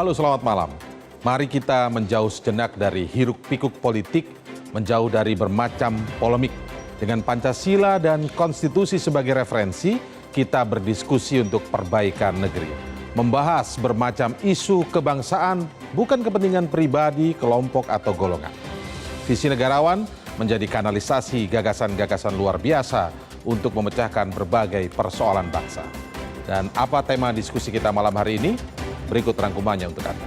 Halo, selamat malam. Mari kita menjauh sejenak dari hiruk-pikuk politik, menjauh dari bermacam polemik. Dengan Pancasila dan konstitusi sebagai referensi, kita berdiskusi untuk perbaikan negeri. Membahas bermacam isu kebangsaan, bukan kepentingan pribadi, kelompok, atau golongan. Visi negarawan menjadi kanalisasi gagasan-gagasan luar biasa untuk memecahkan berbagai persoalan bangsa. Dan apa tema diskusi kita malam hari ini? Berikut rangkumannya untuk Anda.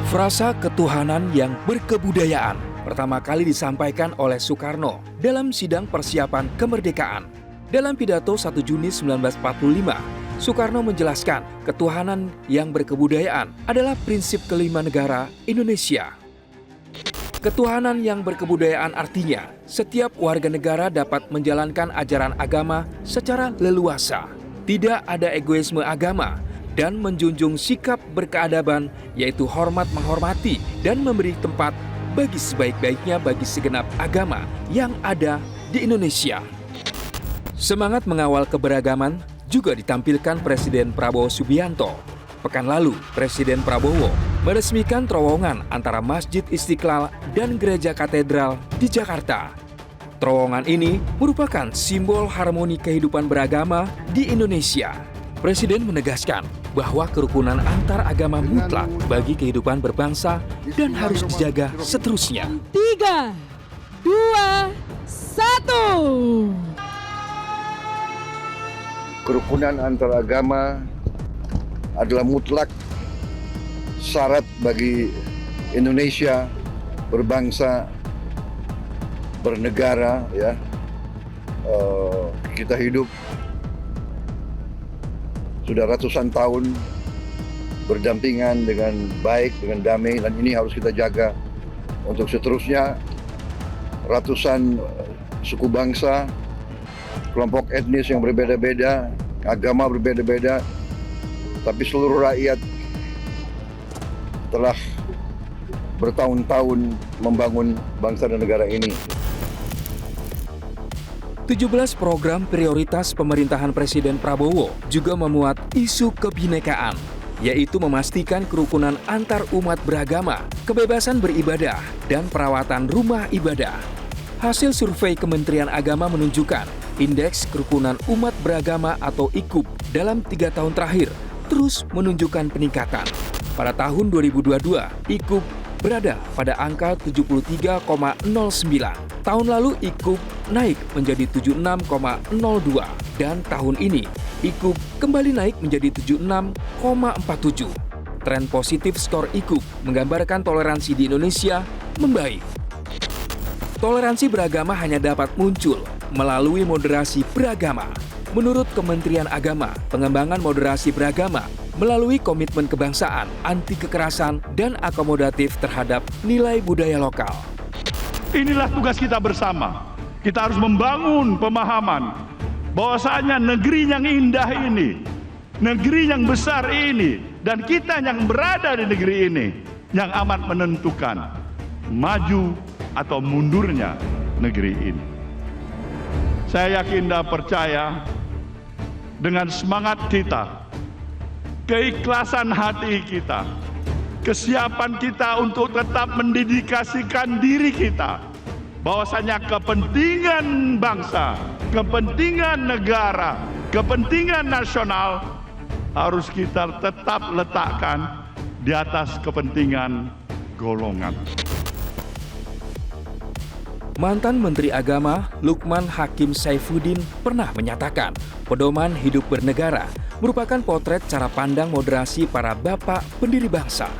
Frasa ketuhanan yang berkebudayaan pertama kali disampaikan oleh Soekarno dalam sidang persiapan kemerdekaan. Dalam pidato 1 Juni 1945, Soekarno menjelaskan ketuhanan yang berkebudayaan adalah prinsip kelima negara Indonesia. Ketuhanan yang berkebudayaan artinya setiap warga negara dapat menjalankan ajaran agama secara leluasa. Tidak ada egoisme agama dan menjunjung sikap berkeadaban, yaitu hormat menghormati dan memberi tempat bagi sebaik-baiknya bagi segenap agama yang ada di Indonesia. Semangat mengawal keberagaman juga ditampilkan Presiden Prabowo Subianto. Pekan lalu, Presiden Prabowo meresmikan terowongan antara Masjid Istiqlal dan Gereja Katedral di Jakarta. Terowongan ini merupakan simbol harmoni kehidupan beragama di Indonesia. Presiden menegaskan bahwa kerukunan antar agama mutlak bagi kehidupan berbangsa dan harus dijaga seterusnya. 3, 2, 1. Kerukunan antar agama adalah mutlak syarat bagi Indonesia berbangsa, bernegara, ya. Kita hidup sudah ratusan tahun berdampingan dengan baik, dengan damai, dan ini harus kita jaga untuk seterusnya. Ratusan suku bangsa, kelompok etnis yang berbeda-beda, agama berbeda-beda, tapi seluruh rakyat telah bertahun-tahun membangun bangsa dan negara ini. 17 program prioritas pemerintahan Presiden Prabowo juga memuat isu kebinekaan, yaitu memastikan kerukunan antar umat beragama, kebebasan beribadah, dan perawatan rumah ibadah. Hasil survei Kementerian Agama menunjukkan indeks kerukunan umat beragama atau IKUB dalam 3 tahun terakhir terus menunjukkan peningkatan. Pada tahun 2022, IKUB berada pada angka 73,09. Tahun lalu IKUB naik menjadi 76,02 dan tahun ini IKUB kembali naik menjadi 76,47. Tren positif skor IKUB menggambarkan toleransi di Indonesia membaik. Toleransi beragama hanya dapat muncul melalui moderasi beragama. Menurut Kementerian Agama, pengembangan moderasi beragama melalui komitmen kebangsaan, anti kekerasan, dan akomodatif terhadap nilai budaya lokal. Inilah tugas kita bersama. Kita harus membangun pemahaman bahwasanya negeri yang indah ini, negeri yang besar ini, dan kita yang berada di negeri ini yang amat menentukan maju atau mundurnya negeri ini. Saya yakin dan percaya dengan semangat kita, keikhlasan hati kita, kesiapan kita untuk tetap mendedikasikan diri kita, bahwasanya kepentingan bangsa, kepentingan negara, kepentingan nasional harus kita tetap letakkan di atas kepentingan golongan. Mantan Menteri Agama Lukman Hakim Saifuddin pernah menyatakan pedoman hidup bernegara merupakan potret cara pandang moderasi para bapak pendiri bangsa.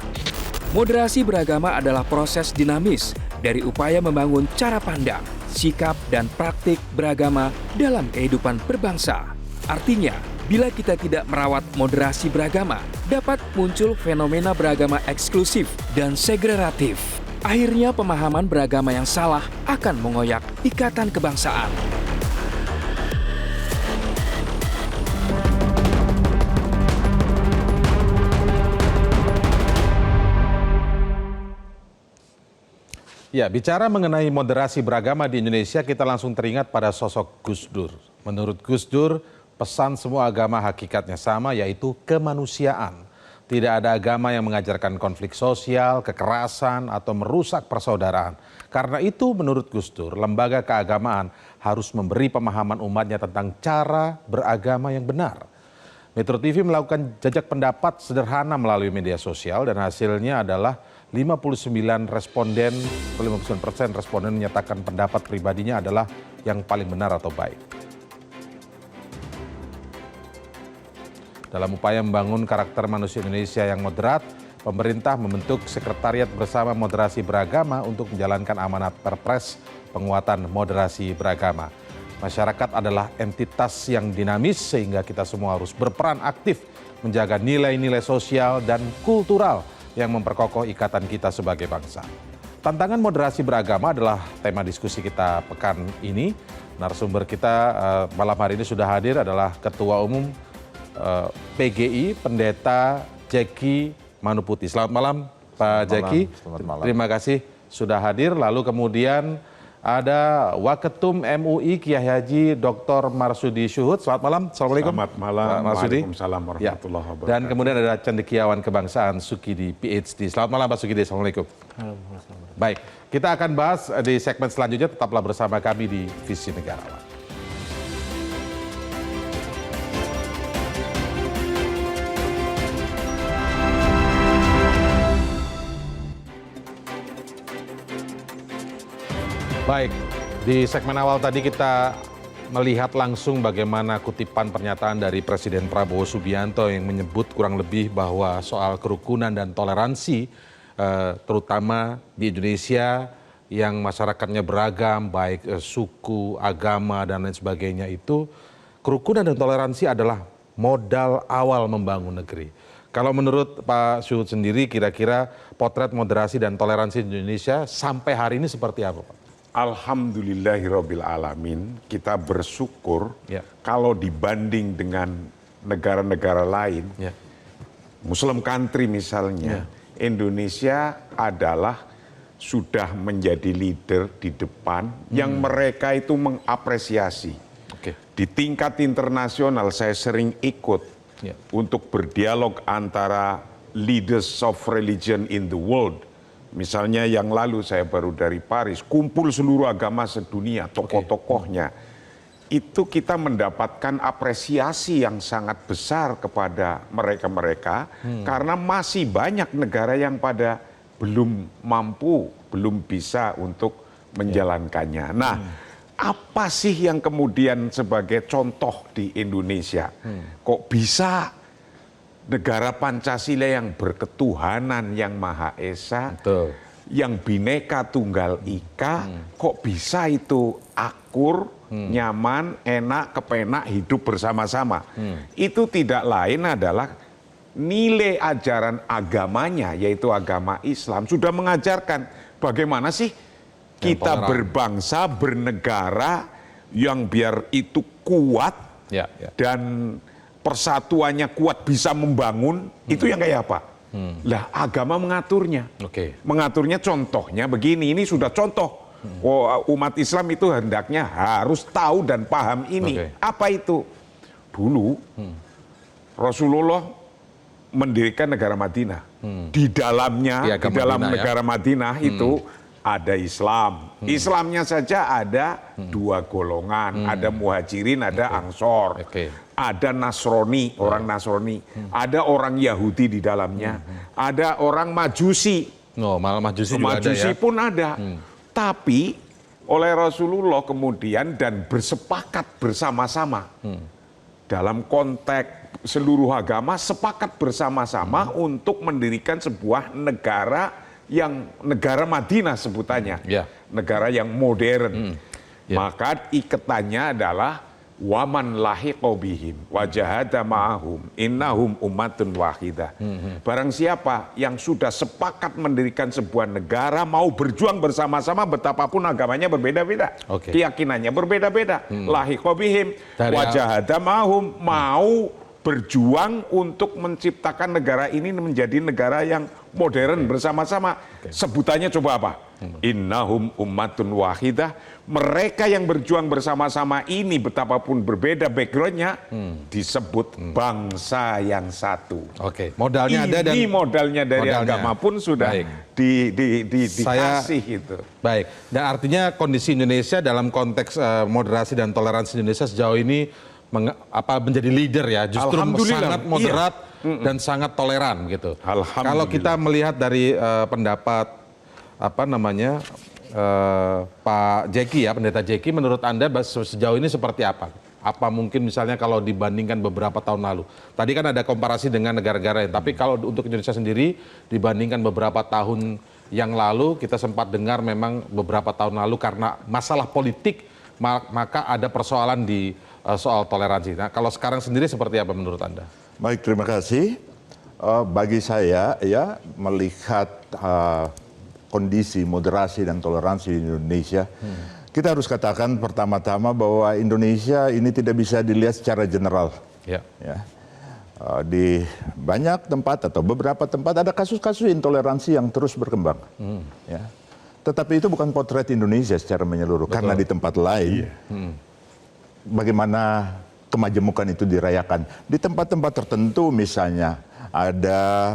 Moderasi beragama adalah proses dinamis dari upaya membangun cara pandang, sikap, dan praktik beragama dalam kehidupan berbangsa. Artinya, bila kita tidak merawat moderasi beragama, dapat muncul fenomena beragama eksklusif dan segregatif. Akhirnya pemahaman beragama yang salah akan mengoyak ikatan kebangsaan. Ya, bicara mengenai moderasi beragama di Indonesia, kita langsung teringat pada sosok Gus Dur. Menurut Gus Dur, pesan semua agama hakikatnya sama, yaitu kemanusiaan. Tidak ada agama yang mengajarkan konflik sosial, kekerasan, atau merusak persaudaraan. Karena itu, menurut Gus Dur, lembaga keagamaan harus memberi pemahaman umatnya tentang cara beragama yang benar. Metro TV melakukan jajak pendapat sederhana melalui media sosial dan hasilnya adalah 59% responden menyatakan pendapat pribadinya adalah yang paling benar atau baik. Dalam upaya membangun karakter manusia Indonesia yang moderat, pemerintah membentuk Sekretariat Bersama Moderasi Beragama untuk menjalankan amanat Perpres penguatan moderasi beragama. Masyarakat adalah entitas yang dinamis sehingga kita semua harus berperan aktif menjaga nilai-nilai sosial dan kultural yang memperkokoh ikatan kita sebagai bangsa. Tantangan moderasi beragama adalah tema diskusi kita pekan ini. Narasumber kita malam hari ini sudah hadir adalah Ketua Umum PGI, Pendeta Jeki Manuputi. Selamat malam Pak Jeki. Terima kasih sudah hadir. Lalu kemudian ada Waketum MUI Kiai Haji Dr. Marsudi Syuhud. Selamat malam. Assalamualaikum. Selamat malam. Waalaikumsalam warahmatullahi wabarakatuh. Dan kemudian ada cendekiawan kebangsaan Sukidi PhD. Selamat malam Pak Sukidi. Assalamualaikum. Baik, kita akan bahas di segmen selanjutnya. Tetaplah bersama kami di Visi Negarawan. Baik, di segmen awal tadi kita melihat langsung bagaimana kutipan pernyataan dari Presiden Prabowo Subianto yang menyebut kurang lebih bahwa soal kerukunan dan toleransi, terutama di Indonesia yang masyarakatnya beragam, baik suku, agama, dan lain sebagainya itu, kerukunan dan toleransi adalah modal awal membangun negeri. Kalau menurut Pak Syuhud sendiri, kira-kira potret moderasi dan toleransi di Indonesia sampai hari ini seperti apa, Pak? Alhamdulillahirabbil alamin, kita bersyukur kalau dibanding dengan negara-negara lain, Muslim country misalnya, Indonesia adalah sudah menjadi leader di depan yang mereka itu mengapresiasi. Di tingkat internasional saya sering ikut untuk berdialog antara leaders of religion in the world. Misalnya yang lalu saya baru dari Paris, kumpul seluruh agama sedunia, tokoh-tokohnya. Itu kita mendapatkan apresiasi yang sangat besar kepada mereka-mereka karena masih banyak negara yang pada belum mampu, belum bisa untuk menjalankannya. Nah, apa sih yang kemudian sebagai contoh di Indonesia? Kok bisa negara Pancasila yang berketuhanan yang Maha Esa, yang Bhinneka Tunggal Ika, kok bisa itu akur, nyaman, enak, kepenak, hidup bersama-sama. Itu tidak lain adalah nilai ajaran agamanya, yaitu agama Islam, sudah mengajarkan bagaimana sih kita berbangsa, bernegara yang biar itu kuat dan persatuannya kuat, bisa membangun, itu yang kayak apa? Lah agama mengaturnya. Mengaturnya contohnya begini, ini sudah contoh. Umat Islam itu hendaknya harus tahu dan paham ini. Apa itu? Dulu Rasulullah mendirikan negara Madinah. Di dalamnya, di dalam negara Madinah itu ada Islam. Islamnya saja ada dua golongan, ada Muhajirin, ada Ansor. Ada Nasrani, orang Nasrani, ada orang Yahudi di dalamnya, ada orang Majusi. Malah Majusi juga ada ya? Pun ada. Tapi oleh Rasulullah kemudian dan bersepakat bersama-sama dalam konteks seluruh agama sepakat bersama-sama untuk mendirikan sebuah negara yang negara Madinah sebutannya, negara yang modern. Maka ikatannya adalah waman lahiqo bihim wajahada ma'ahum innahum ummatun wahidah. Barang siapa yang sudah sepakat mendirikan sebuah negara, mau berjuang bersama-sama betapapun agamanya berbeda-beda, keyakinannya berbeda-beda, lahiqo bihim wajahada ma'ahum, mau berjuang untuk menciptakan negara ini menjadi negara yang modern bersama-sama. Sebutannya coba apa? Innahum ummatun wahidah. Mereka yang berjuang bersama-sama ini betapapun berbeda backgroundnya disebut bangsa yang satu. Oke, modalnya ada dan ini modalnya dari modalnya. agama pun sudah dikasih itu. Baik, dan artinya kondisi Indonesia dalam konteks moderasi dan toleransi Indonesia sejauh ini menjadi leader ya, justru Alhamdulillah, sangat moderat dan sangat toleran gitu. Alhamdulillah. Kalau kita melihat dari pendapat Pak Jeki ya, Pendeta Jeki, menurut Anda sejauh ini seperti apa? Apa mungkin misalnya kalau dibandingkan beberapa tahun lalu? Tadi kan ada komparasi dengan negara-negara lain, tapi kalau untuk Indonesia sendiri dibandingkan beberapa tahun yang lalu, kita sempat dengar memang beberapa tahun lalu karena masalah politik maka ada persoalan di soal toleransi. Nah, kalau sekarang sendiri seperti apa menurut Anda? Baik, terima kasih. Bagi saya ya melihat kondisi moderasi dan toleransi di Indonesia, kita harus katakan pertama-tama bahwa Indonesia ini tidak bisa dilihat secara general. Ya. Ya. Di banyak tempat atau beberapa tempat ada kasus-kasus intoleransi yang terus berkembang. Ya. Tetapi itu bukan potret Indonesia secara menyeluruh. Betul. Karena di tempat lain, bagaimana kemajemukan itu dirayakan. Di tempat-tempat tertentu misalnya, ada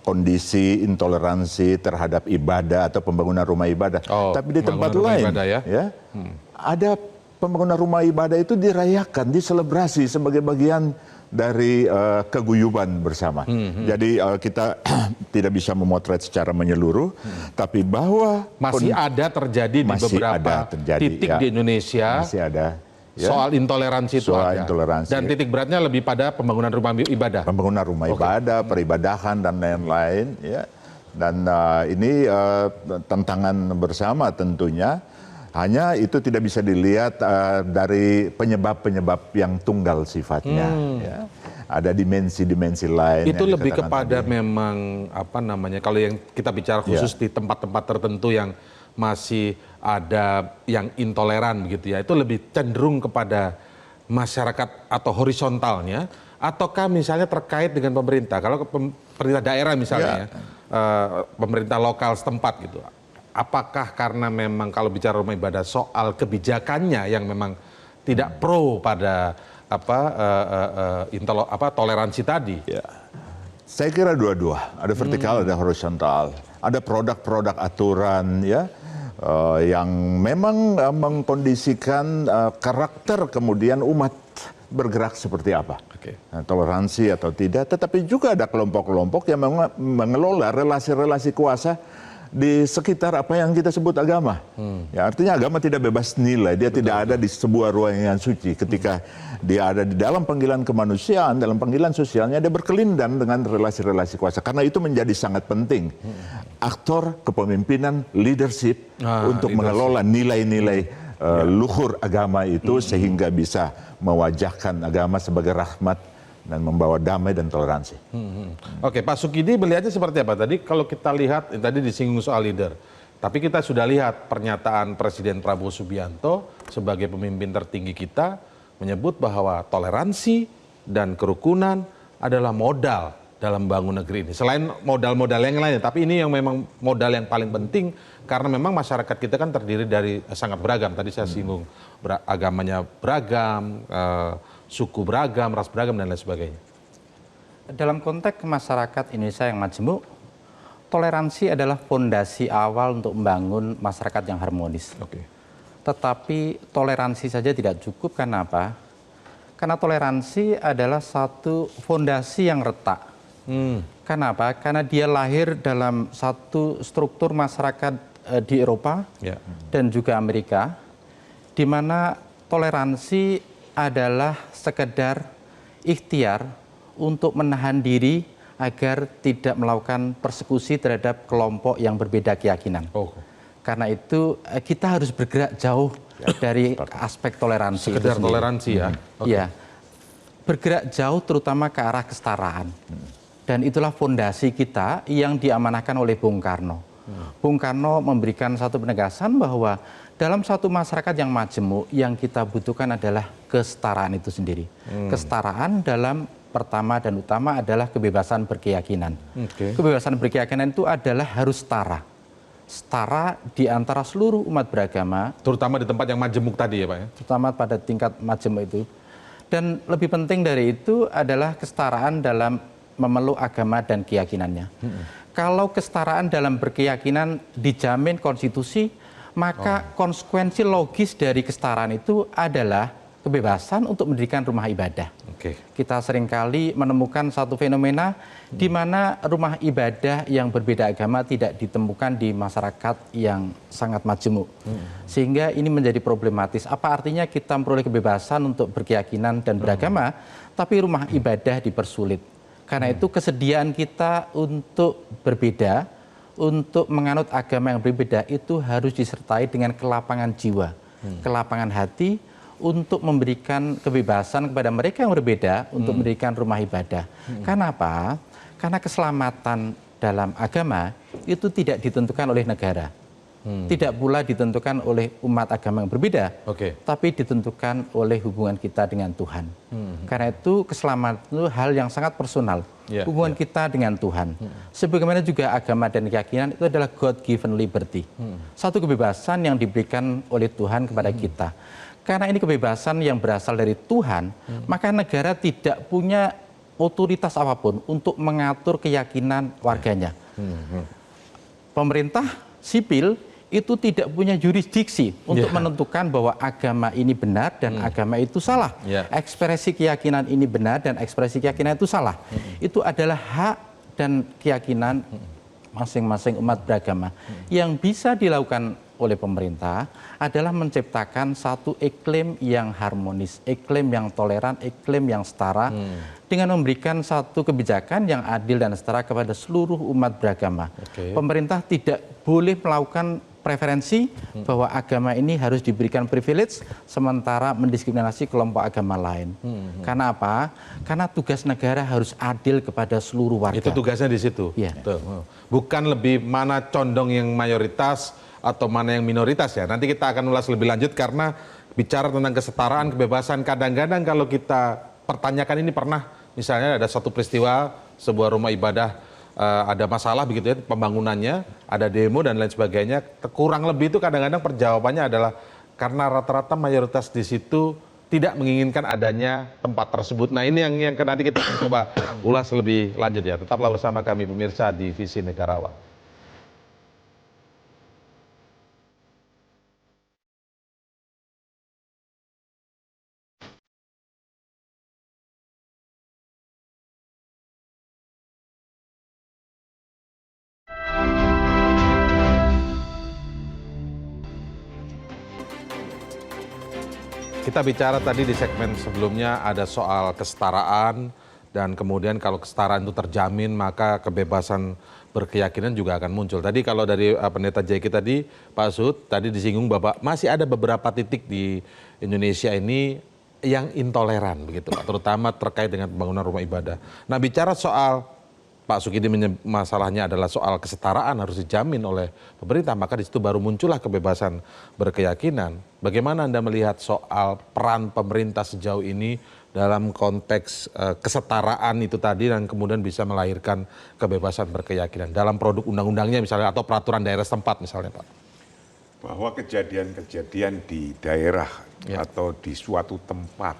kondisi intoleransi terhadap ibadah atau pembangunan rumah ibadah. Tapi di tempat lain, ada pembangunan rumah ibadah itu dirayakan, diselebrasi sebagai bagian dari keguyuban bersama. Jadi kita tidak bisa memotret secara menyeluruh, tapi bahwa masih ada terjadi di beberapa titik di Indonesia. Masih ada. Ya. Soal intoleransi itu ada. Intoleransi. Dan titik beratnya lebih pada pembangunan rumah ibadah. Pembangunan rumah ibadah, peribadahan dan lain-lain. Ya. Dan ini tantangan bersama tentunya. Hanya itu tidak bisa dilihat dari penyebab-penyebab yang tunggal sifatnya. Ya. Ada dimensi-dimensi lain. Itu lebih kepada tadi. Memang kalau yang kita bicara khusus di tempat-tempat tertentu yang masih ada yang intoleran begitu ya, itu lebih cenderung kepada masyarakat atau horizontalnya, ataukah misalnya terkait dengan pemerintah? Kalau pemerintah daerah misalnya pemerintah lokal setempat gitu, apakah karena memang kalau bicara rumah ibadah soal kebijakannya yang memang tidak pro pada toleransi tadi? Ya. Saya kira dua-dua, ada vertikal, ada horizontal, ada produk-produk aturan ya. Yang memang mengkondisikan karakter kemudian umat bergerak seperti apa. Toleransi atau tidak, tetapi juga ada kelompok-kelompok yang mengelola relasi-relasi kuasa di sekitar apa yang kita sebut agama. Ya, artinya agama tidak bebas nilai, dia tidak ada di sebuah ruang yang suci. Ketika dia ada di dalam panggilan kemanusiaan, dalam panggilan sosialnya, dia berkelindan dengan relasi-relasi kuasa. Karena itu menjadi sangat penting. Aktor kepemimpinan, leadership untuk mengelola nilai-nilai luhur agama itu sehingga bisa mewajahkan agama sebagai rahmat dan membawa damai dan toleransi. Oke, Pak Sukidi melihatnya seperti apa? Tadi kalau kita lihat, tadi disinggung soal leader. Tapi kita sudah lihat pernyataan Presiden Prabowo Subianto sebagai pemimpin tertinggi kita menyebut bahwa toleransi dan kerukunan adalah modal dalam bangun negeri ini. Selain modal-modal yang lainnya, tapi ini yang memang modal yang paling penting karena memang masyarakat kita kan terdiri dari sangat beragam. Tadi saya singgung agamanya beragam, suku beragam, ras beragam dan lain sebagainya. Dalam konteks masyarakat Indonesia yang majemuk, toleransi adalah fondasi awal untuk membangun masyarakat yang harmonis. Tetapi toleransi saja tidak cukup, karena apa? Karena toleransi adalah satu fondasi yang retak. Kenapa? Karena dia lahir dalam satu struktur masyarakat di Eropa dan juga Amerika, di mana toleransi adalah sekedar ikhtiar untuk menahan diri agar tidak melakukan persekusi terhadap kelompok yang berbeda keyakinan. Karena itu kita harus bergerak jauh dari aspek toleransi. Sekedar toleransi ya? Iya. Bergerak jauh terutama ke arah kesetaraan. Dan itulah fondasi kita yang diamanahkan oleh Bung Karno. Bung Karno memberikan satu penegasan bahwa dalam satu masyarakat yang majemuk, yang kita butuhkan adalah kesetaraan itu sendiri. Kesetaraan dalam pertama dan utama adalah kebebasan berkeyakinan. Kebebasan berkeyakinan itu adalah harus setara. setara di antara seluruh umat beragama, terutama di tempat yang majemuk tadi ya Pak ya? Terutama pada tingkat majemuk itu. Dan lebih penting dari itu adalah kesetaraan dalam memeluk agama dan keyakinannya. Kalau kesetaraan dalam berkeyakinan dijamin konstitusi, maka konsekuensi logis dari kesetaraan itu adalah kebebasan untuk mendirikan rumah ibadah. Kita seringkali menemukan satu fenomena di mana rumah ibadah yang berbeda agama tidak ditemukan di masyarakat yang sangat majemuk. Sehingga ini menjadi problematis. Apa artinya kita memperoleh kebebasan untuk berkeyakinan dan beragama, tapi rumah ibadah dipersulit. Karena itu kesediaan kita untuk berbeda, untuk menganut agama yang berbeda itu harus disertai dengan kelapangan jiwa, kelapangan hati, untuk memberikan kebebasan kepada mereka yang berbeda untuk mendirikan rumah ibadah. Karena apa? Karena keselamatan dalam agama itu tidak ditentukan oleh negara. Tidak pula ditentukan oleh umat agama yang berbeda, tapi ditentukan oleh hubungan kita dengan Tuhan. Karena itu keselamatan itu hal yang sangat personal, hubungan kita dengan Tuhan. Sebagaimana juga agama dan keyakinan itu adalah God-given liberty. Satu kebebasan yang diberikan oleh Tuhan kepada kita. Karena ini kebebasan yang berasal dari Tuhan, maka negara tidak punya otoritas apapun untuk mengatur keyakinan warganya. Pemerintah sipil itu tidak punya jurisdiksi untuk menentukan bahwa agama ini benar dan agama itu salah. Ekspresi keyakinan ini benar dan ekspresi keyakinan itu salah. Itu adalah hak dan keyakinan masing-masing umat beragama. Yang bisa dilakukan oleh pemerintah adalah menciptakan satu iklim yang harmonis, iklim yang toleran, iklim yang setara, dengan memberikan satu kebijakan yang adil dan setara kepada seluruh umat beragama. Pemerintah tidak boleh melakukan preferensi bahwa agama ini harus diberikan privilege sementara mendiskriminasi kelompok agama lain. Karena apa? Karena tugas negara harus adil kepada seluruh warga. Itu tugasnya di situ. Bukan lebih mana condong yang mayoritas atau mana yang minoritas ya. Nanti kita akan ulas lebih lanjut karena bicara tentang kesetaraan, kebebasan, kadang-kadang kalau kita pertanyakan ini pernah misalnya ada satu peristiwa sebuah rumah ibadah ada masalah begitu ya pembangunannya, ada demo dan lain sebagainya. Kurang lebih itu kadang-kadang perjawabannya adalah karena rata-rata mayoritas di situ tidak menginginkan adanya tempat tersebut. Nah ini yang nanti kita coba ulas lebih lanjut ya. Tetaplah bersama kami pemirsa di Visi Negarawan. Kita bicara tadi di segmen sebelumnya ada soal kesetaraan dan kemudian kalau kesetaraan itu terjamin maka kebebasan berkeyakinan juga akan muncul. Tadi kalau dari Pendeta Jaiki tadi Pak Sud tadi disinggung bahwa masih ada beberapa titik di Indonesia ini yang intoleran begitu Pak, terutama terkait dengan pembangunan rumah ibadah. Nah bicara soal Pak Sukidi masalahnya adalah soal kesetaraan harus dijamin oleh pemerintah, maka di situ baru muncullah kebebasan berkeyakinan. Bagaimana Anda melihat soal peran pemerintah sejauh ini dalam konteks kesetaraan itu tadi dan kemudian bisa melahirkan kebebasan berkeyakinan dalam produk undang-undangnya misalnya atau peraturan daerah setempat misalnya Pak? Bahwa kejadian-kejadian di daerah atau di suatu tempat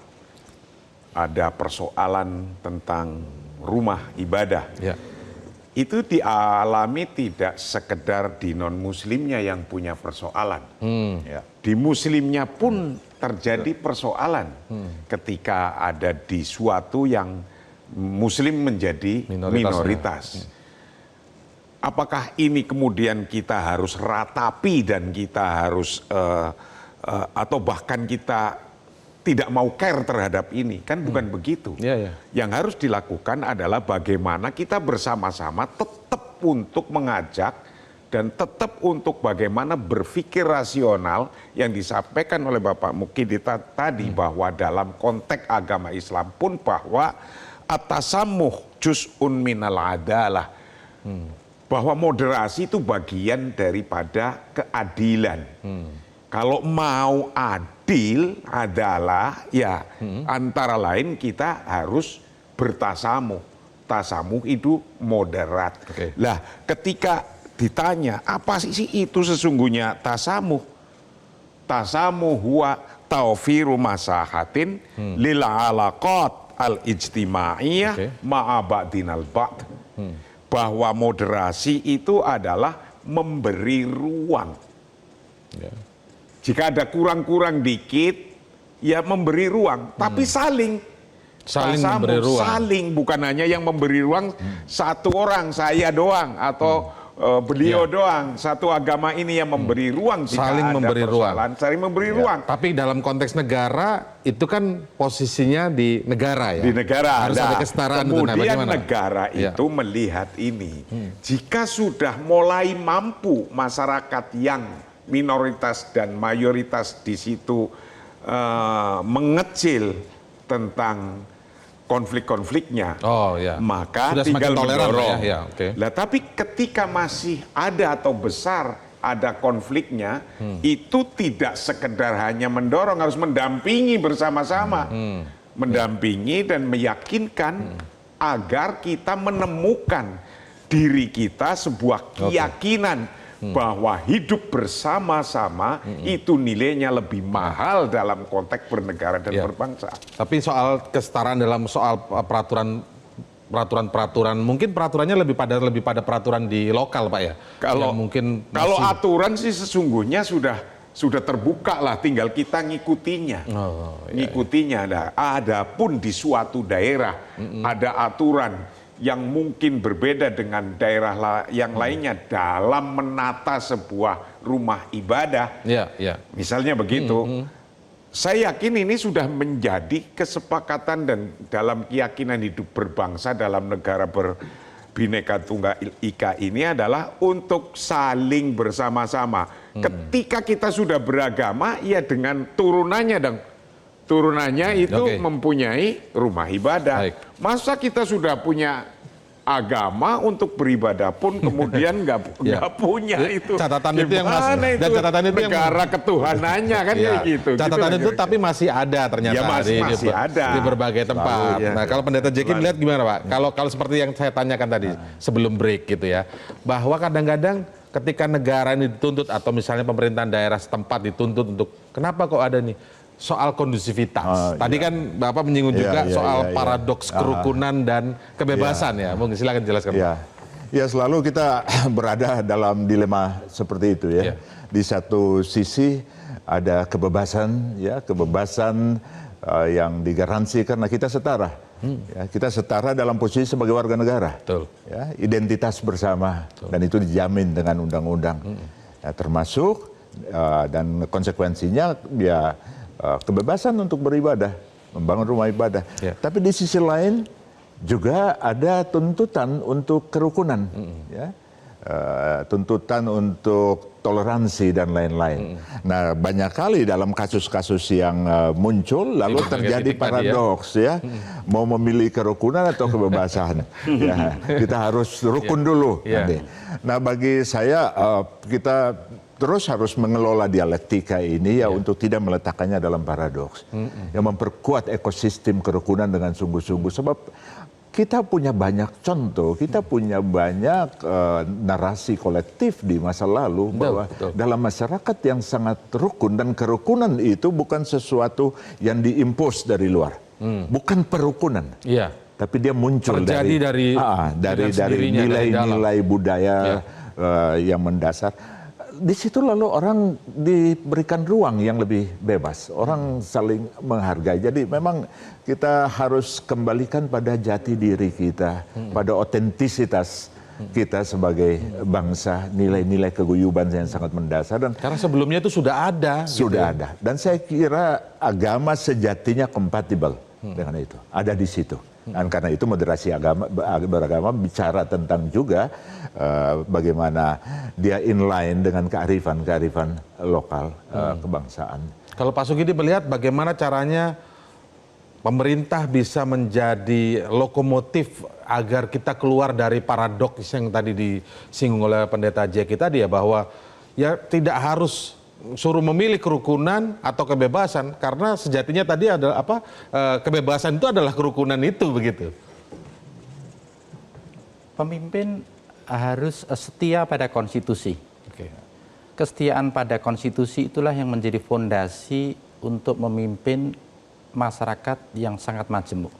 ada persoalan tentang rumah ibadah, itu dialami tidak sekedar di non-muslimnya yang punya persoalan. Di muslimnya pun terjadi persoalan ketika ada di suatu yang muslim menjadi minoritas. Apakah ini kemudian kita harus ratapi dan kita harus atau bahkan kita tidak mau care terhadap ini, kan bukan begitu. Yang harus dilakukan adalah bagaimana kita bersama-sama tetap untuk mengajak dan tetap untuk bagaimana berpikir rasional yang disampaikan oleh Bapak Mukidita tadi bahwa dalam konteks agama Islam pun bahwa atasamuh juz'un minal adalah, bahwa moderasi itu bagian daripada keadilan. Kalau mau adil adalah ya antara lain kita harus bertasamuh. Tasamuh itu moderat. Lah ketika ditanya, apa sih itu sesungguhnya tasamuh? Tasamuh huwa taufiru masahatin lil alaqat al-ijtimaiyah ma'a ba'dinal ba'd. Bahwa moderasi itu adalah memberi ruang. Jika ada kurang-kurang dikit, ya memberi ruang, tapi saling memberi ruang. Saling, bukan hanya yang memberi ruang satu orang, saya doang atau beliau doang. Satu agama ini yang memberi ruang, saling memberi ruang. Saling memberi ruang. Tapi dalam konteks negara itu kan posisinya di negara ya. Di negara harus ada kesetaraan. Kemudian negara itu melihat ini. Jika sudah mulai mampu masyarakat yang minoritas dan mayoritas di situ mengecil tentang konflik-konfliknya, maka sudah tinggal mendorong. Lah, tapi ketika masih ada atau besar ada konfliknya, itu tidak sekedar hanya mendorong, harus mendampingi bersama-sama, mendampingi dan meyakinkan agar kita menemukan diri kita sebuah keyakinan bahwa hidup bersama-sama itu nilainya lebih mahal dalam konteks bernegara dan berbangsa. Tapi soal kesetaraan dalam soal peraturan mungkin peraturannya lebih pada peraturan di lokal, Pak ya. Kalau aturan sih sesungguhnya sudah terbuka lah, tinggal kita ngikutinya. Ngikutinya. Adapun di suatu daerah ada aturan yang mungkin berbeda dengan daerah yang lainnya dalam menata sebuah rumah ibadah. Misalnya begitu. Saya yakin ini sudah menjadi kesepakatan dan dalam keyakinan hidup berbangsa dalam negara berbineka tunggal ika ini adalah untuk saling bersama-sama. Ketika kita sudah beragama, ya dengan turunannya dong. Turunannya itu mempunyai rumah ibadah. Masa kita sudah punya agama untuk beribadah pun kemudian nggak punya itu. Catatan itu yang masih dan catatan itu negara ketuhanannya kan kayak gitu. Catatan itu tapi masih ada ternyata masih ada di berbagai tempat. Nah, kalau Pendeta Jeki melihat gimana, Pak? Kalau seperti yang saya tanyakan tadi sebelum break gitu ya, bahwa kadang-kadang ketika negara ini dituntut atau misalnya pemerintahan daerah setempat dituntut untuk kenapa kok ada nih soal kondusivitas. Tadi kan Bapak menyinggung juga soal paradoks kerukunan dan kebebasan ya. Mungkin silakan jelaskan. Ya selalu kita berada dalam dilema seperti itu ya. Di satu sisi ada kebebasan ya, kebebasan yang digaransi karena kita setara. Ya, kita setara dalam posisi sebagai warga negara. Ya, identitas bersama dan itu dijamin dengan undang-undang. Ya, termasuk dan konsekuensinya ya kebebasan untuk beribadah, membangun rumah ibadah. Tapi di sisi lain juga ada tuntutan untuk kerukunan, ya, tuntutan untuk toleransi dan lain-lain. Nah, banyak kali dalam kasus-kasus yang muncul lalu terjadi paradoks, ya, mau memilih kerukunan atau kebebasan. Ya, kita harus rukun dulu. Nah, bagi saya kita terus harus mengelola dialektika ini ya untuk tidak meletakkannya dalam paradoks. Yang memperkuat ekosistem kerukunan dengan sungguh-sungguh. Sebab kita punya banyak contoh, kita punya banyak narasi kolektif di masa lalu bahwa dalam masyarakat yang sangat rukun dan kerukunan itu bukan sesuatu yang diimpos dari luar. Bukan perukunan. Tapi dia muncul dari nilai-nilai budaya yang mendasar. Di situ lalu orang diberikan ruang yang lebih bebas, orang saling menghargai. Jadi memang kita harus kembalikan pada jati diri kita, pada otentisitas kita sebagai bangsa, nilai-nilai keguyuban yang sangat mendasar. Dan karena sebelumnya itu sudah ada. Sudah ada. Dan saya kira agama sejatinya kompatibel dengan itu, ada di situ. Dan karena itu moderasi beragama bicara tentang juga bagaimana dia inline dengan kearifan lokal kebangsaan. Kalau Pak Sugidi melihat bagaimana caranya pemerintah bisa menjadi lokomotif agar kita keluar dari paradoks yang tadi disinggung oleh Pendeta Jeki tadi ya, bahwa ya tidak harus suruh memilih kerukunan atau kebebasan karena sejatinya tadi adalah kebebasan itu adalah kerukunan itu begitu. Pemimpin harus setia pada konstitusi. Kesetiaan pada konstitusi itulah yang menjadi fondasi untuk memimpin masyarakat yang sangat majemuk.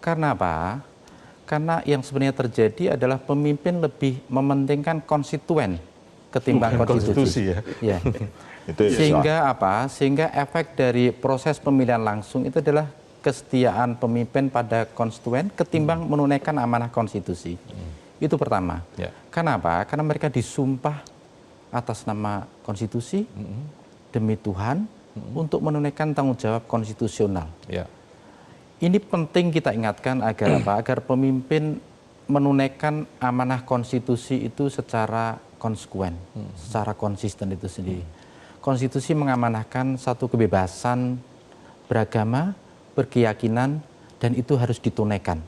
Karena apa? Karena yang sebenarnya terjadi adalah pemimpin lebih mementingkan konstituen ketimbang konstitusi. Ya. Sehingga apa? Sehingga efek dari proses pemilihan langsung itu adalah kesetiaan pemimpin pada konstituen ketimbang menunaikan amanah konstitusi. Itu pertama. Kenapa? Karena mereka disumpah atas nama konstitusi demi Tuhan untuk menunaikan tanggung jawab konstitusional. Ini penting kita ingatkan agar apa? Agar pemimpin menunaikan amanah konstitusi itu secara konsekuen, secara konsisten itu sendiri. Konstitusi mengamanahkan satu kebebasan beragama, berkeyakinan, dan itu harus ditunaikan.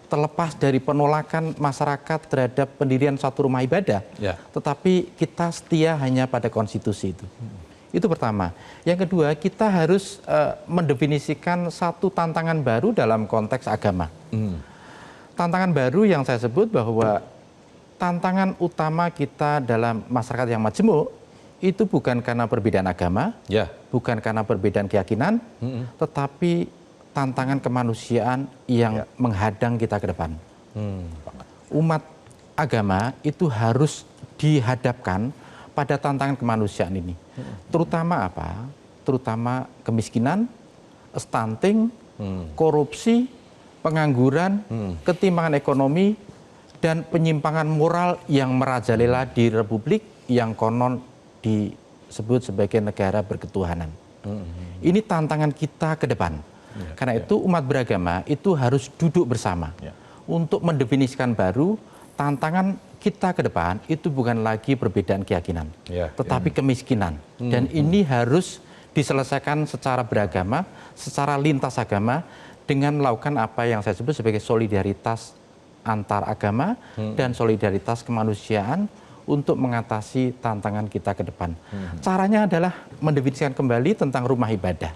Terlepas dari penolakan masyarakat terhadap pendirian satu rumah ibadah, tetapi kita setia hanya pada konstitusi itu. Itu pertama. Yang kedua, kita harus mendefinisikan satu tantangan baru dalam konteks agama. Tantangan baru yang saya sebut bahwa tantangan utama kita dalam masyarakat yang majemuk itu bukan karena perbedaan agama, bukan karena perbedaan keyakinan, tetapi tantangan kemanusiaan yang menghadang kita ke depan. Umat agama itu harus dihadapkan pada tantangan kemanusiaan ini. Terutama apa? Terutama kemiskinan, stunting, korupsi, pengangguran, ketimpangan ekonomi, dan penyimpangan moral yang merajalela di Republik yang konon disebut sebagai negara berketuhanan. Ini tantangan kita ke depan. Karena itu umat beragama itu harus duduk bersama untuk mendefinisikan baru tantangan kita ke depan itu bukan lagi perbedaan keyakinan, tetapi kemiskinan. Dan ini harus diselesaikan secara beragama, secara lintas agama dengan melakukan apa yang saya sebut sebagai solidaritas antar agama dan solidaritas kemanusiaan untuk mengatasi tantangan kita ke depan. Caranya adalah mendefinisikan kembali tentang rumah ibadah.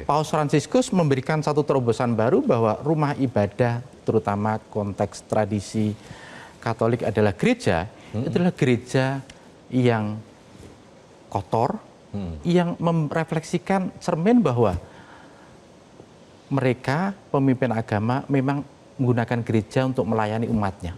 Paus Fransiskus memberikan satu terobosan baru bahwa rumah ibadah, terutama konteks tradisi Katolik adalah gereja, itu adalah gereja yang kotor, yang merefleksikan cermin bahwa mereka, pemimpin agama, memang menggunakan gereja untuk melayani umatnya.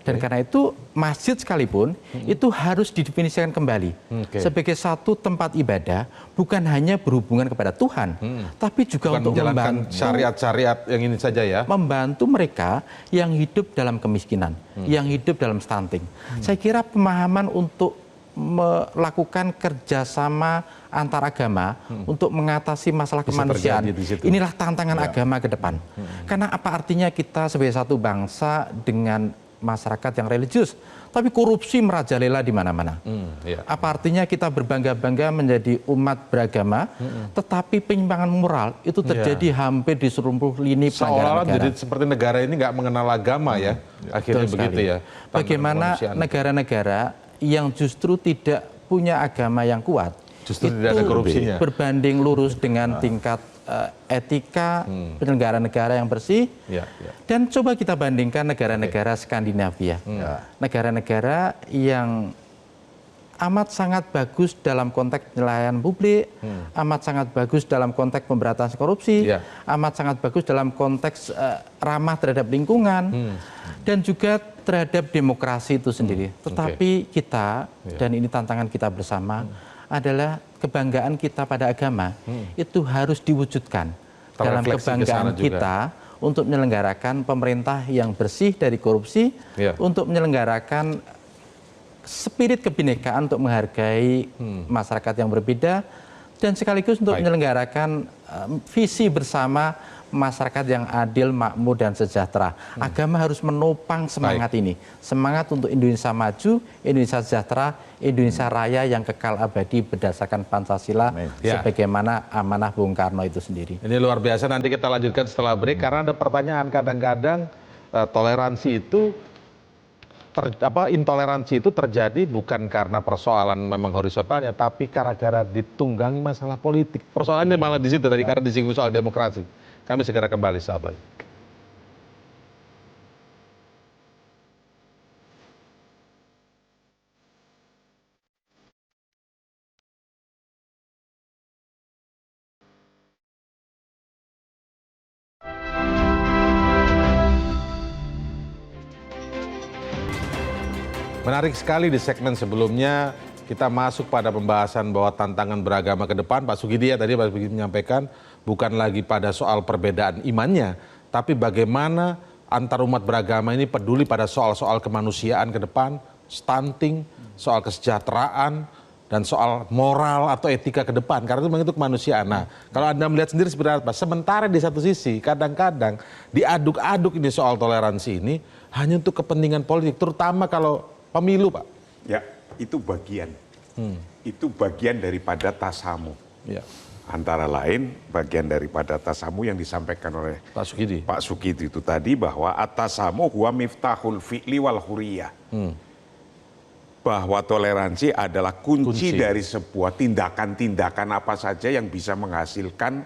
Dan karena itu masjid sekalipun itu harus didefinisikan kembali sebagai satu tempat ibadah, bukan hanya berhubungan kepada Tuhan, tapi juga bukan untuk membantu syariat-syariat yang ini saja ya. Membantu mereka yang hidup dalam kemiskinan, yang hidup dalam stunting. Saya kira pemahaman untuk melakukan kerjasama antar agama untuk mengatasi masalah kemanusiaan. Inilah tantangan agama ke depan. Karena apa artinya kita sebagai satu bangsa dengan masyarakat yang religius, tapi korupsi merajalela di mana-mana. Apa artinya kita berbangga-bangga menjadi umat beragama, tetapi penyimpangan moral itu terjadi hampir di seluruh lini seolah-olah negara. jadi seperti negara ini nggak mengenal agama ya, akhirnya begitu ya. Bagaimana negara-negara yang justru tidak punya agama yang kuat, justru tidak ada korupsinya, berbanding lurus dengan tingkat etika penyelenggara negara yang bersih. Dan coba kita bandingkan negara-negara Skandinavia, negara-negara yang amat sangat bagus dalam konteks pelayanan publik, amat sangat bagus dalam konteks pemberantasan korupsi, amat sangat bagus dalam konteks ramah terhadap lingkungan, dan juga terhadap demokrasi itu sendiri. Tetapi kita, dan ini tantangan kita bersama, adalah kebanggaan kita pada agama itu harus diwujudkan dalam kebanggaan kita untuk menyelenggarakan pemerintah yang bersih dari korupsi, untuk menyelenggarakan spirit kebinekaan untuk menghargai masyarakat yang berbeda, dan sekaligus untuk menyelenggarakan visi bersama masyarakat yang adil, makmur, dan sejahtera. Agama harus menopang semangat ini. Semangat untuk Indonesia maju, Indonesia sejahtera, Indonesia raya yang kekal abadi berdasarkan Pancasila, sebagaimana amanah Bung Karno itu sendiri. Ini luar biasa, nanti kita lanjutkan setelah break, karena ada pertanyaan kadang-kadang toleransi itu, intoleransi itu terjadi bukan karena persoalan memang horizontalnya, tapi gara-gara ditunggangi masalah politik. Persoalannya malah di situ tadi, karena disinggung soal demokrasi. Kami segera kembali, sahabat. Menarik sekali di segmen sebelumnya kita masuk pada pembahasan bahwa tantangan beragama ke depan. Pak Sugidi ya tadi Pak Sugidi menyampaikan bukan lagi pada soal perbedaan imannya, tapi bagaimana antar umat beragama ini peduli pada soal-soal kemanusiaan ke depan, stunting, soal kesejahteraan, dan soal moral atau etika ke depan, karena itu memang itu kemanusiaan. Nah, kalau Anda melihat sendiri sebenarnya apa? Sementara di satu sisi, kadang-kadang diaduk-aduk ini soal toleransi ini hanya untuk kepentingan politik, terutama kalau pemilu, Pak. Ya, itu bagian. Itu bagian daripada tasamu. Ya. Antara lain, bagian daripada tasamu yang disampaikan oleh Pak Sugidi itu tadi, bahwa atasamu huwa miftahul fi'li wal huriyah. Bahwa toleransi adalah kunci dari sebuah tindakan-tindakan apa saja yang bisa menghasilkan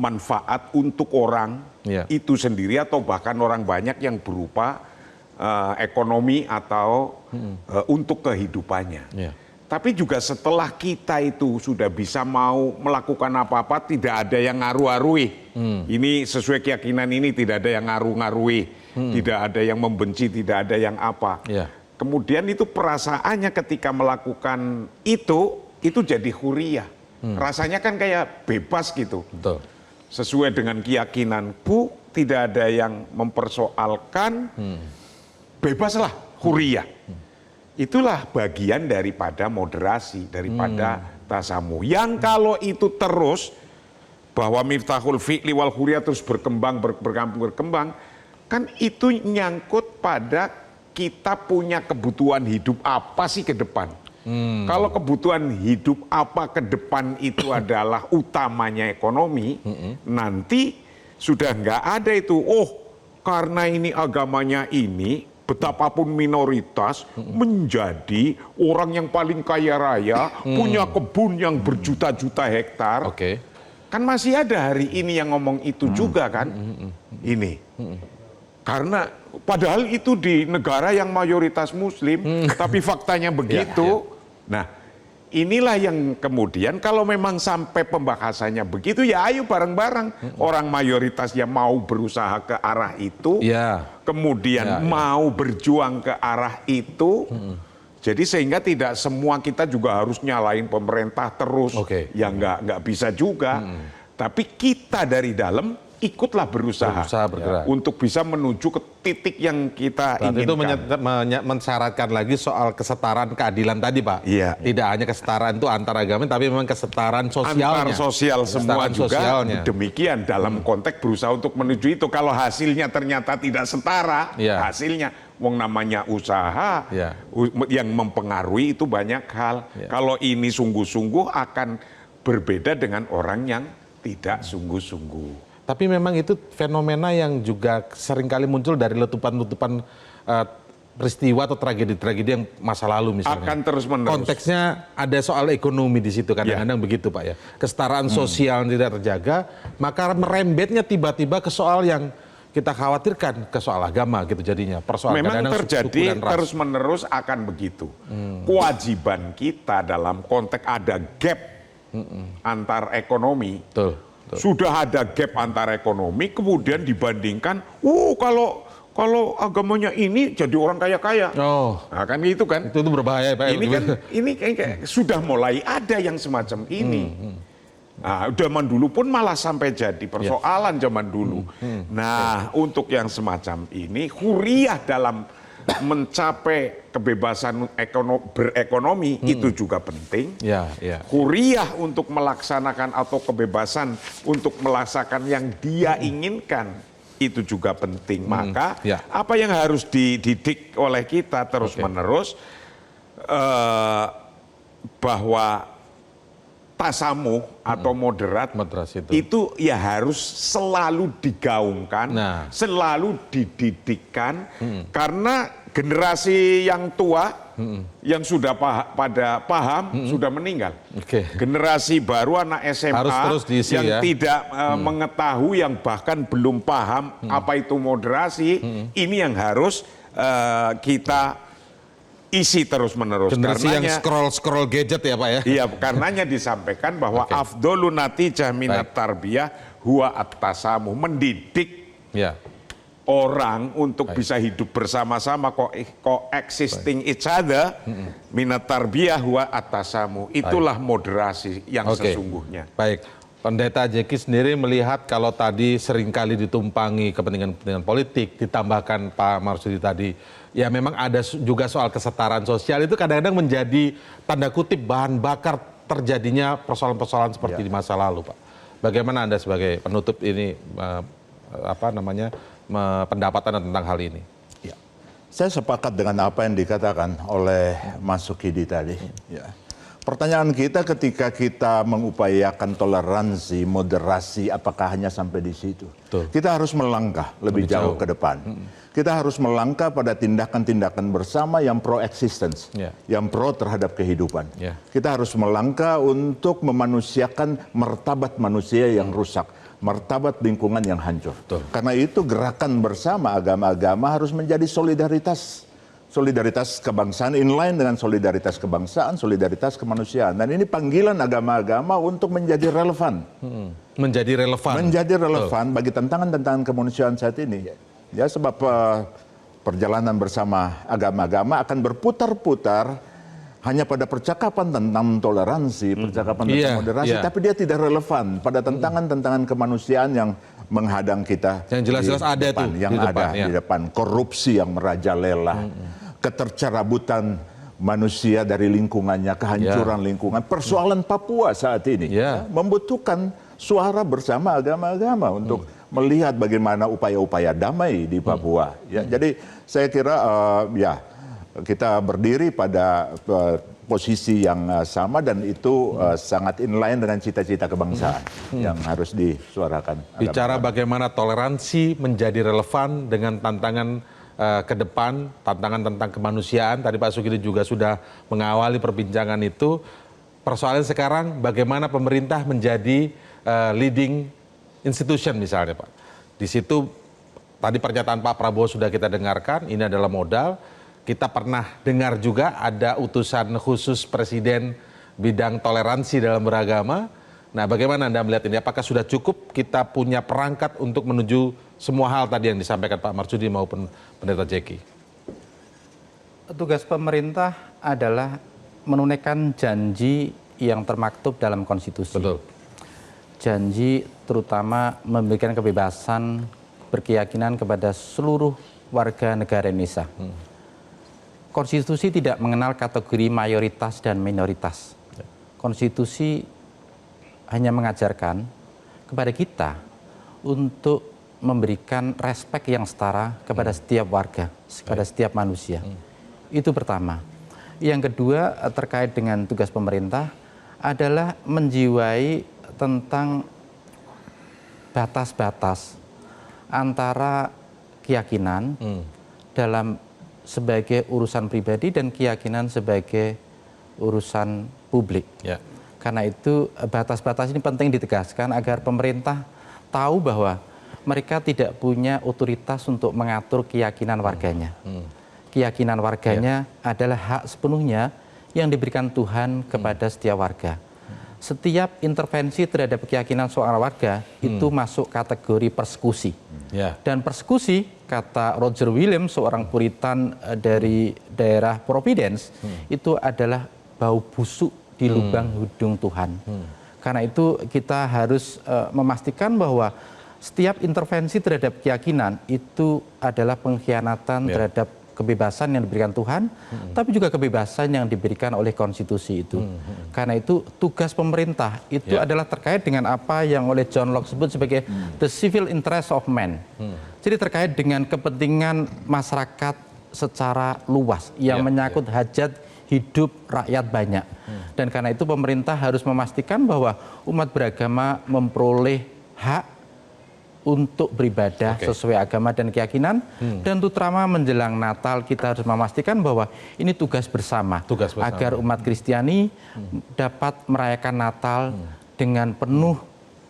manfaat untuk orang itu sendiri atau bahkan orang banyak yang berupa ekonomi atau untuk kehidupannya. Tapi juga setelah kita itu sudah bisa mau melakukan apa-apa, tidak ada yang ngaruh-ngaruhi. Ini sesuai keyakinan ini tidak ada yang ngaruh-ngaruhi, tidak ada yang membenci, tidak ada yang apa. Kemudian itu perasaannya ketika melakukan itu jadi huriyah. Rasanya kan kayak bebas gitu. Betul. Sesuai dengan keyakinanku, tidak ada yang mempersoalkan, bebaslah, huriyah. Itulah bagian daripada moderasi, daripada tasamu. Yang kalau itu terus, bahwa miftahul fi'li wal huriyah terus berkembang, kan itu nyangkut pada kita punya kebutuhan hidup apa sih ke depan. Kalau kebutuhan hidup apa ke depan itu adalah utamanya ekonomi, nanti sudah nggak ada itu, karena ini agamanya ini, betapapun minoritas, menjadi orang yang paling kaya raya, punya kebun yang berjuta-juta hektar. Kan masih ada hari ini yang ngomong itu juga kan. Ini. Karena padahal itu di negara yang mayoritas muslim, tapi faktanya begitu. Nah, inilah yang kemudian kalau memang sampai pembahasannya begitu, ya ayo bareng-bareng. Orang mayoritas yang mau berusaha ke arah itu, kemudian mau berjuang ke arah itu. Jadi sehingga tidak semua kita juga harus nyalain pemerintah terus. Ya nggak bisa juga. Tapi kita dari dalam ikutlah berusaha bergerak untuk bisa menuju ke titik yang kita inginkan. Itu mensyaratkan lagi soal kesetaraan keadilan tadi, Pak. Tidak hanya kesetaraan itu antar agama, tapi memang kesetaraan sosialnya. Antar sosial semua juga sosialnya. Demikian dalam konteks berusaha untuk menuju itu. Kalau hasilnya ternyata tidak setara, hasilnya wong namanya usaha yang mempengaruhi itu banyak hal. Kalau ini sungguh-sungguh akan berbeda dengan orang yang tidak sungguh-sungguh. Tapi memang itu fenomena yang juga seringkali muncul dari letupan-letupan peristiwa atau tragedi-tragedi yang masa lalu misalnya. Akan terus-menerus. Konteksnya ada soal ekonomi di situ kadang-kadang begitu, Pak ya. Kesetaraan sosial yang tidak terjaga, maka merembetnya tiba-tiba ke soal yang kita khawatirkan, ke soal agama gitu jadinya. Persoalan memang terjadi terus-menerus akan begitu. Kewajiban kita dalam konteks ada gap antar ekonomi. Sudah ada gap antar ekonomi, kemudian dibandingkan, kalau agamanya ini jadi orang kaya-kaya. Nah, kan gitu kan? Itu berbahaya, Pak. Ini kayak sudah mulai ada yang semacam ini. Nah, zaman dulu pun malah sampai jadi persoalan zaman dulu. Nah, untuk yang semacam ini, huriyah dalam mencapai kebebasan berekonomi itu juga penting. Huriyah untuk melaksanakan atau kebebasan untuk melaksanakan yang dia inginkan itu juga penting. Maka apa yang harus dididik oleh kita terus-menerus bahwa tasamuh atau moderat itu ya harus selalu digaungkan, selalu dididikkan, karena generasi yang tua yang sudah paham sudah meninggal. Generasi baru anak SMA yang tidak mengetahui, yang bahkan belum paham apa itu moderasi, ini yang harus kita isi terus-menerus. Generasi yang scroll gadget ya, Pak ya? Iya, karenanya disampaikan bahwa afdolun natijah minat tarbiyah huwa at-tasamuh, mendidik orang untuk bisa hidup bersama-sama coexisting each other, minat tarbiyah wa atasamu. Itulah moderasi yang sesungguhnya. Baik, Pendeta Jeki sendiri melihat kalau tadi seringkali ditumpangi kepentingan politik, ditambahkan Pak Marsudi tadi, ya memang ada juga soal kesetaraan sosial, itu kadang-kadang menjadi tanda kutip bahan bakar terjadinya persoalan-persoalan seperti di masa lalu, Pak. Bagaimana Anda sebagai penutup ini pendapatan tentang hal ini? Ya. Saya sepakat dengan apa yang dikatakan oleh Mas Sukidi tadi. Ya. Pertanyaan kita ketika kita mengupayakan toleransi, moderasi, apakah hanya sampai di situ? Betul. Kita harus melangkah lebih jauh ke depan. Kita harus melangkah pada tindakan-tindakan bersama yang pro-existence, yang pro terhadap kehidupan. Kita harus melangkah untuk memanusiakan martabat manusia yang rusak, martabat lingkungan yang hancur. Betul. Karena itu gerakan bersama agama-agama harus menjadi solidaritas kebangsaan, inline dengan solidaritas kebangsaan, solidaritas kemanusiaan. Dan ini panggilan agama-agama untuk menjadi relevan. Menjadi relevan. Menjadi relevan bagi tantangan-tantangan kemanusiaan saat ini. Ya, sebab perjalanan bersama agama-agama akan berputar-putar hanya pada percakapan tentang toleransi, percakapan tentang moderasi, tapi dia tidak relevan pada tantangan-tantangan kemanusiaan yang menghadang kita. Yang jelas-jelas ada depan, tuh yang ada di depan. Korupsi yang merajalela, ketercerabutan manusia dari lingkungannya, kehancuran lingkungan. Persoalan Papua saat ini membutuhkan suara bersama agama-agama untuk melihat bagaimana upaya-upaya damai di Papua. Ya, jadi saya kira kita berdiri pada posisi yang sama dan itu sangat inline dengan cita-cita kebangsaan yang harus disuarakan. Bicara bagaimana toleransi menjadi relevan dengan tantangan ke depan, tantangan tentang kemanusiaan. Tadi Pak Sukidi juga sudah mengawali perbincangan itu. Persoalan sekarang bagaimana pemerintah menjadi leading institution misalnya, Pak. Di situ tadi pernyataan Pak Prabowo sudah kita dengarkan, ini adalah modal. Kita pernah dengar juga ada utusan khusus Presiden bidang toleransi dalam beragama. Nah, bagaimana Anda melihat ini? Apakah sudah cukup kita punya perangkat untuk menuju semua hal tadi yang disampaikan Pak Marsudi maupun Pendeta Jeki? Tugas pemerintah adalah menunaikan janji yang termaktub dalam konstitusi. Betul. Janji terutama memberikan kebebasan berkeyakinan kepada seluruh warga negara Indonesia. Konstitusi tidak mengenal kategori mayoritas dan minoritas. Konstitusi hanya mengajarkan kepada kita untuk memberikan respek yang setara kepada setiap warga, kepada setiap manusia. Itu pertama. Yang kedua terkait dengan tugas pemerintah adalah menjiwai tentang batas-batas antara keyakinan dalam sebagai urusan pribadi dan keyakinan sebagai urusan publik. Karena itu batas-batas ini penting ditegaskan agar pemerintah tahu bahwa mereka tidak punya otoritas untuk mengatur keyakinan warganya. Keyakinan warganya adalah hak sepenuhnya yang diberikan Tuhan kepada setiap warga. Setiap intervensi terhadap keyakinan seorang warga itu masuk kategori persekusi. Dan persekusi, kata Roger Williams, seorang Puritan dari daerah Providence, itu adalah bau busuk di lubang hidung Tuhan. Karena itu kita harus memastikan bahwa setiap intervensi terhadap keyakinan itu adalah pengkhianatan terhadap kebebasan yang diberikan Tuhan, tapi juga kebebasan yang diberikan oleh konstitusi itu. Karena itu tugas pemerintah itu adalah terkait dengan apa yang oleh John Locke sebut sebagai the civil interest of man. Jadi terkait dengan kepentingan masyarakat secara luas yang menyangkut hajat hidup rakyat banyak. Dan karena itu pemerintah harus memastikan bahwa umat beragama memperoleh hak untuk beribadah sesuai agama dan keyakinan. Dan terutama menjelang Natal kita harus memastikan bahwa ini tugas bersama. Agar umat Kristiani dapat merayakan Natal dengan penuh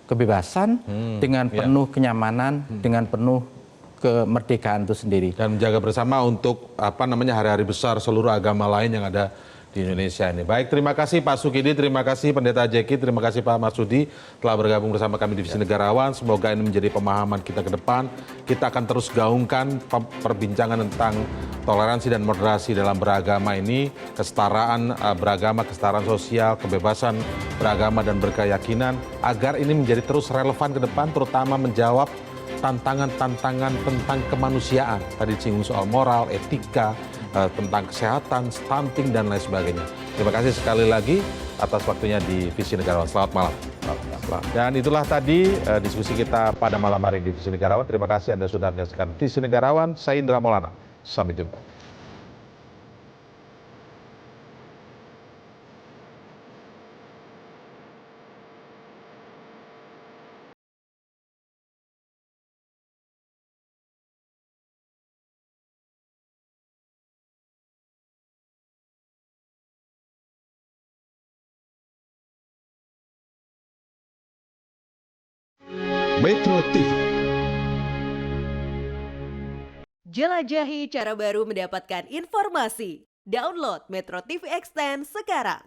kebebasan, dengan penuh kenyamanan, dengan penuh kemerdekaan itu sendiri. Dan menjaga bersama untuk hari-hari besar seluruh agama lain yang ada di Indonesia ini. Baik, terima kasih Pak Sukidi, terima kasih Pendeta Jeki, terima kasih Pak Marsudi telah bergabung bersama kami di Divisi Negarawan. Semoga ini menjadi pemahaman kita ke depan. Kita akan terus gaungkan perbincangan tentang toleransi dan moderasi dalam beragama ini, kesetaraan beragama, kesetaraan sosial, kebebasan beragama dan berkeyakinan, agar ini menjadi terus relevan ke depan, terutama menjawab tantangan-tantangan tentang kemanusiaan. Tadi disinggung soal moral, etika, tentang kesehatan, stunting, dan lain sebagainya. Terima kasih sekali lagi atas waktunya di Visi Negarawan. Selamat malam. Dan itulah tadi diskusi kita pada malam hari di Visi Negarawan. Terima kasih Anda sudah menyaksikan Visi Negarawan. Saya Indra Maulana. Sampai jumpa. Metro TV. Jelajahi cara baru mendapatkan informasi. Download Metro TV Extend sekarang.